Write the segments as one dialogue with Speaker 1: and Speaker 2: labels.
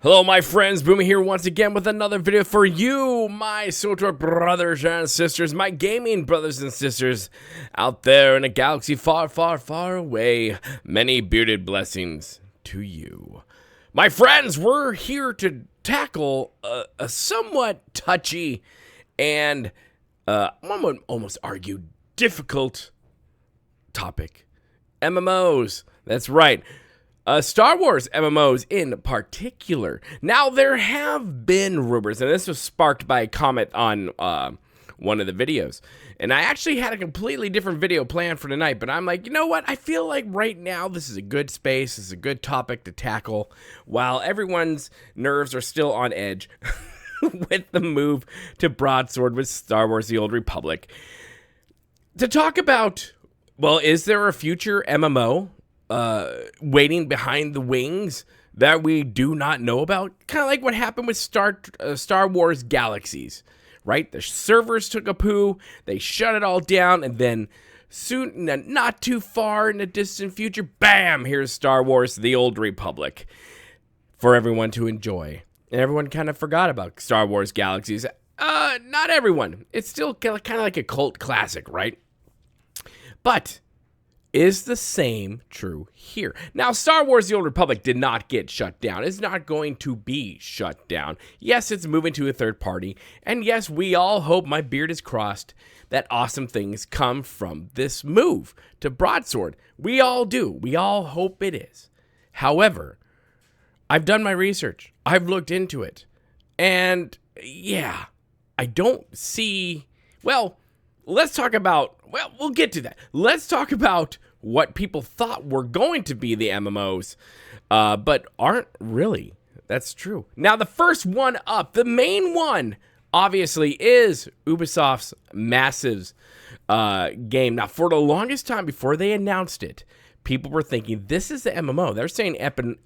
Speaker 1: Hello my friends, Boomy here once again with another video for you, my SWTOR brothers and sisters, my gaming brothers and sisters out there in a galaxy far, far, far away. Many bearded blessings to you. My friends, we're here to tackle a somewhat touchy and I would almost argue difficult topic. MMOs, that's right. Star Wars MMOs in particular. Now, there have been rumors, and this was sparked by a comment on one of the videos. And I actually had a completely different video planned for tonight, but I'm like, you know what? I feel like right now this is a good space, this is a good topic to tackle, while everyone's nerves are still on edge with the move to Broadsword with Star Wars The Old Republic. To talk about, well, is there a future MMO waiting behind the wings that we do not know about? Kind of like what happened with Star Wars Galaxies, right? The servers took a poo, they shut it all down, and then soon, not too far in the distant future, bam, here's Star Wars The Old Republic for everyone to enjoy. And everyone kind of forgot about Star Wars Galaxies. Not everyone. It's still kind of like a cult classic, right? But is the same true here? Now, Star Wars The Old Republic did not get shut down. It's not going to be shut down. Yes, it's moving to a third party. And yes, we all hope, my beard is crossed, that awesome things come from this move to Broadsword. We all do. We all hope it is. However, I've done my research. I've looked into it. And yeah, I don't see, well, let's talk about, well, we'll get to that. Let's talk about what people thought were going to be the MMOs, but aren't really. That's true. Now, the first one up, the main one, obviously, is Ubisoft's Massive game. Now, for the longest time before they announced it, people were thinking, this is the MMO. They're saying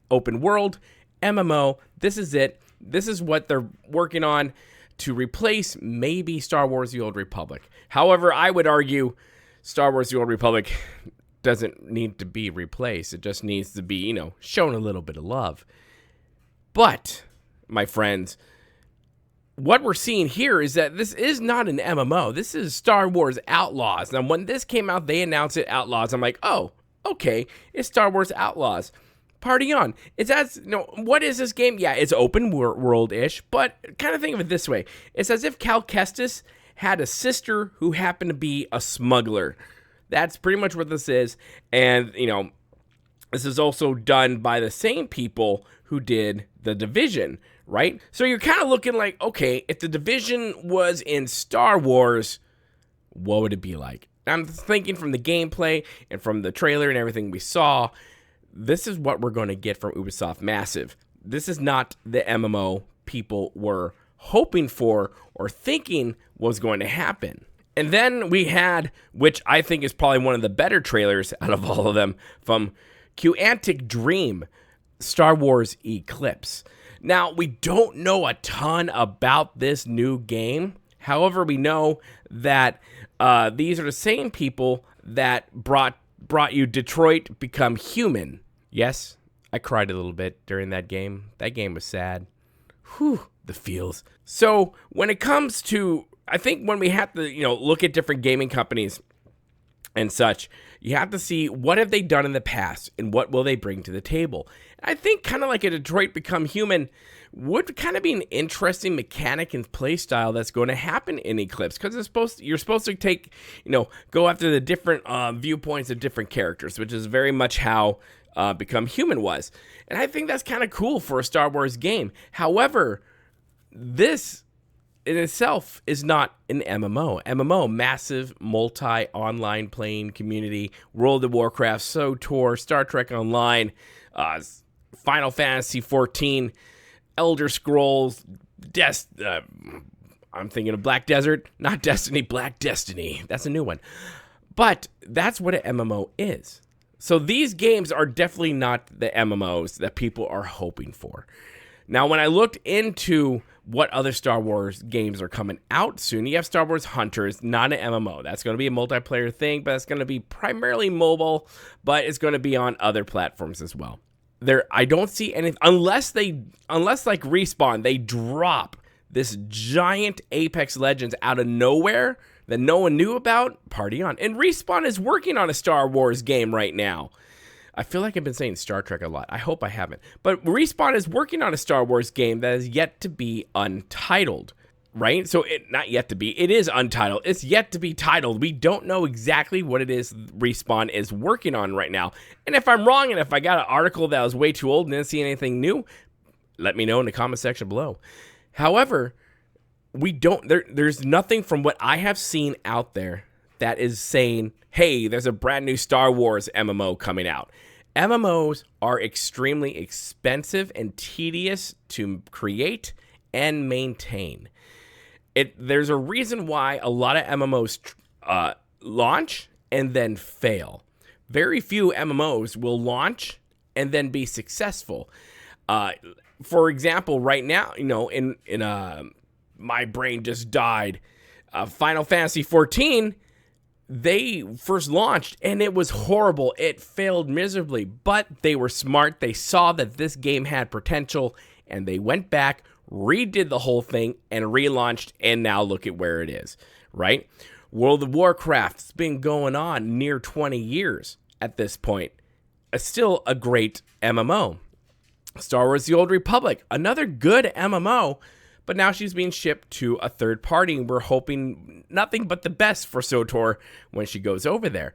Speaker 1: open world, MMO, this is it. This is what they're working on to replace maybe Star Wars The Old Republic. However, I would argue Star Wars The Old Republic doesn't need to be replaced. It just needs to be, you know, shown a little bit of love. But, my friends, what we're seeing here is that this is not an MMO. This is Star Wars Outlaws. Now, when this came out, they announced it Outlaws. I'm like, oh, okay, it's Star Wars Outlaws. Party on. It's as, you know, what is this game? Yeah, it's open world-ish, but kind of think of it this way. It's as if Cal Kestis had a sister who happened to be a smuggler. That's pretty much what this is. And, you know, this is also done by the same people who did The Division, right? So you're kind of looking like, okay, if The Division was in Star Wars, what would it be like? I'm thinking from the gameplay and from the trailer and everything we saw, this is what we're going to get from Ubisoft Massive. This is not the MMO people were hoping for or thinking was going to happen. And then we had, which I think is probably one of the better trailers out of all of them, from Quantic Dream, Star Wars Eclipse. Now, we don't know a ton about this new game. However, we know that these are the same people that brought you Detroit Become Human. Yes, I cried a little bit during that game. That game was sad. Whew, the feels. So when it comes to, I think when we have to, you know, look at different gaming companies and such, you have to see what have they done in the past and what will they bring to the table. I think kind of like a Detroit Become Human would kind of be an interesting mechanic and play style that's going to happen in Eclipse, because you're supposed to take, you know, go after the different viewpoints of different characters, which is very much how Become Human was. And I think that's kind of cool for a Star Wars game. However, this in itself is not an MMO. MMO, massive multi-online playing community, World of Warcraft, SWTOR, Star Trek Online, Final Fantasy XIV, Elder Scrolls, I'm thinking of Black Desert, not Destiny, Black Destiny. That's a new one. But that's what an MMO is. So these games are definitely not the MMOs that people are hoping for. Now, when I looked into what other Star Wars games are coming out soon, you have Star Wars Hunters, not an MMO. That's going to be a multiplayer thing, but it's going to be primarily mobile, but it's going to be on other platforms as well. I don't see anything unless like Respawn, they drop this giant Apex Legends out of nowhere that no one knew about. Party on. And Respawn is working on a Star Wars game right now. I feel like I've been saying Star Trek a lot. I hope I haven't. But Respawn is working on a Star Wars game that is yet to be untitled, right? So not yet to be. It is untitled. It's yet to be titled. We don't know exactly what it is Respawn is working on right now. And if I'm wrong, and if I got an article that was way too old and didn't see anything new, let me know in the comment section below. However, there's nothing from what I have seen out there that is saying, hey, there's a brand new Star Wars MMO coming out. MMOs are extremely expensive and tedious to create and maintain. There's a reason why a lot of MMOs launch and then fail. Very few MMOs will launch and then be successful. For example, right now, my brain just died. Final Fantasy 14, they first launched and it was horrible. It failed miserably, but they were smart. They saw that this game had potential and they went back, redid the whole thing and relaunched, and now look at where it is, right? World of Warcraft's been going on near 20 years at this point. It's still a great MMO. Star Wars The Old Republic, another good MMO, but now she's being shipped to a third party, and we're hoping nothing but the best for SWTOR when she goes over there.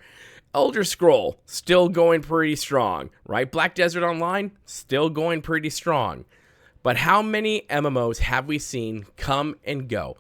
Speaker 1: Elder Scroll, still going pretty strong, right? Black Desert Online, still going pretty strong. But how many MMOs have we seen come and go?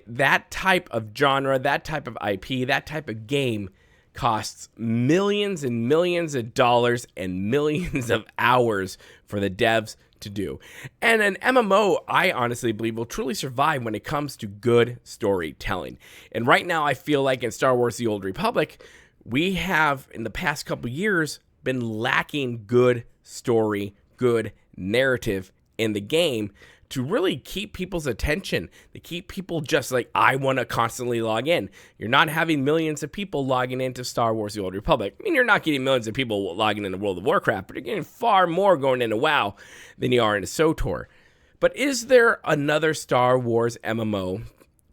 Speaker 1: That type of genre, that type of IP, that type of game costs millions and millions of dollars and millions of hours for the devs to do. And an MMO, I honestly believe, will truly survive when it comes to good storytelling. And right now, I feel like in Star Wars The Old Republic, we have, in the past couple years, been lacking good story, good narrative in the game to really keep people's attention, to keep people just like, I want to constantly log in. You're not having millions of people logging into Star Wars The Old Republic. I mean, you're not getting millions of people logging into World of Warcraft, but you're getting far more going into WoW than you are into SWTOR. But is there another Star Wars MMO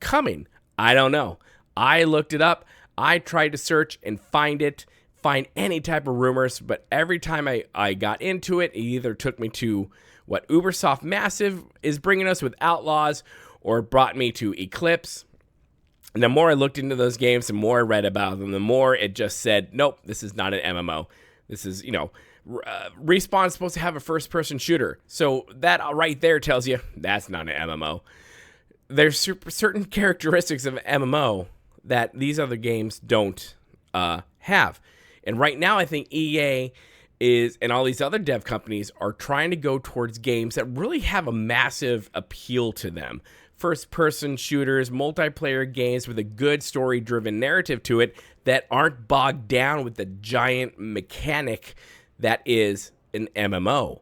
Speaker 1: coming? I don't know. I looked it up. I tried to search and find any type of rumors, but every time I got into it, it either took me to what Ubisoft Massive is bringing us with Outlaws, or it brought me to Eclipse. And the more I looked into those games, the more I read about them, the more it just said, nope, this is not an MMO. This is, Respawn's supposed to have a first-person shooter. So that right there tells you that's not an MMO. There's certain characteristics of MMO that these other games don't have. And right now, I think EA and all these other dev companies are trying to go towards games that really have a massive appeal to them. First-person shooters, multiplayer games with a good story-driven narrative to it that aren't bogged down with the giant mechanic that is an MMO.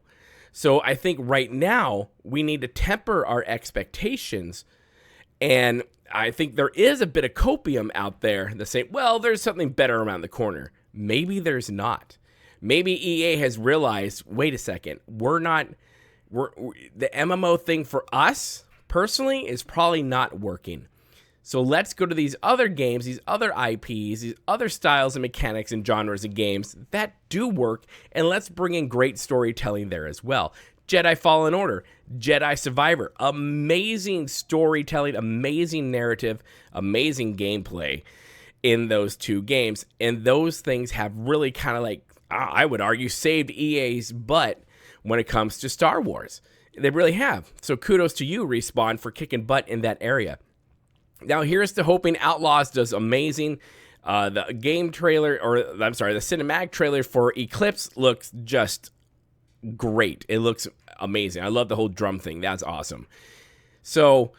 Speaker 1: So I think right now we need to temper our expectations, and I think there is a bit of copium out there that say, well, there's something better around the corner. Maybe there's not. Maybe EA has realized, wait a second, the MMO thing for us personally is probably not working. So let's go to these other games, these other IPs, these other styles and mechanics and genres of games that do work, and let's bring in great storytelling there as well. Jedi Fallen Order, Jedi Survivor, amazing storytelling, amazing narrative, amazing gameplay in those two games. And those things have really kind of like, I would argue, saved EA's butt when it comes to Star Wars. They really have. So kudos to you, Respawn, for kicking butt in that area. Now here's to hoping Outlaws does amazing. The game trailer, the cinematic trailer for Eclipse looks just great. It looks amazing. I love the whole drum thing. That's awesome. So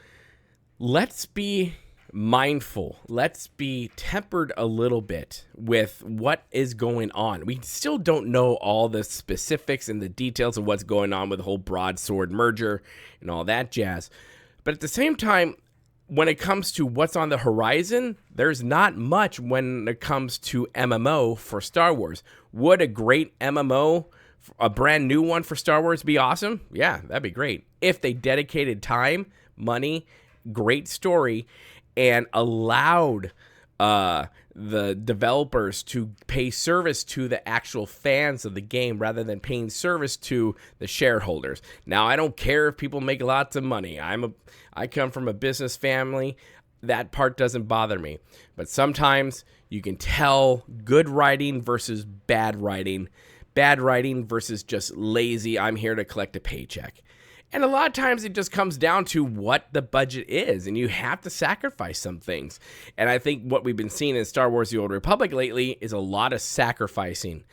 Speaker 1: let's be mindful. Let's be tempered a little bit with what is going on. We still don't know all the specifics and the details of what's going on with the whole Broadsword merger and all that jazz. But at the same time, when it comes to what's on the horizon, there's not much when it comes to MMO for Star Wars. Would a great MMO a brand new one for Star Wars be awesome? Yeah, that'd be great. If they dedicated time, money, great story, and allowed the developers to pay service to the actual fans of the game rather than paying service to the shareholders. Now, I don't care if people make lots of money. I come from a business family. That part doesn't bother me. But sometimes you can tell good writing versus bad writing versus just lazy, I'm here to collect a paycheck. And a lot of times it just comes down to what the budget is, and you have to sacrifice some things. And I think what we've been seeing in Star Wars The Old Republic lately is a lot of sacrificing.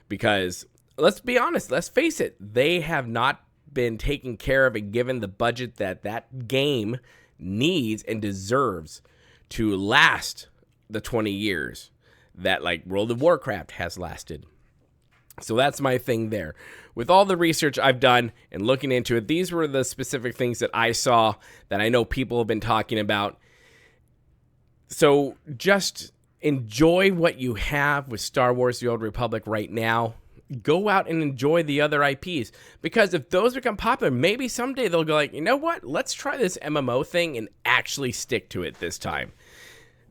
Speaker 1: Because, let's be honest, let's face it, they have not been taken care of and given the budget that game needs and deserves to last the 20 years that, like, World of Warcraft has lasted. So that's my thing there. With all the research I've done and looking into it, these were the specific things that I saw that I know people have been talking about. So just enjoy what you have with Star Wars The Old Republic right now. Go out and enjoy the other IPs. Because if those become popular, maybe someday they'll go like, you know what? Let's try this MMO thing and actually stick to it this time.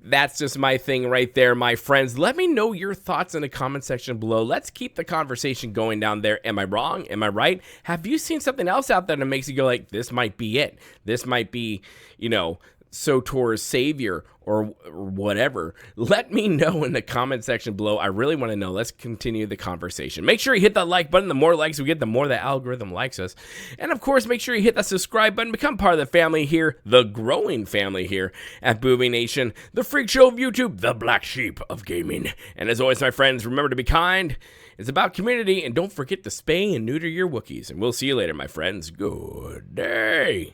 Speaker 1: That's just my thing right there, my friends. Let me know your thoughts in the comment section below. Let's keep the conversation going down there. Am I wrong? Am I right? Have you seen something else out there that makes you go like, this might be it? This might be, you know, SWTOR's savior or whatever. Let me know in the comment section below. I really want to know. Let's continue the conversation. Make sure you hit that like button. The more likes we get, the more the algorithm likes us. And of course, make sure you hit that subscribe button. Become part of the family here, the growing family here at BoomyNation, the freak show of YouTube, the black sheep of gaming. And as always, my friends, remember to be kind. It's about community, and don't forget to spay and neuter your Wookiees. And we'll see you later, my friends. Good day.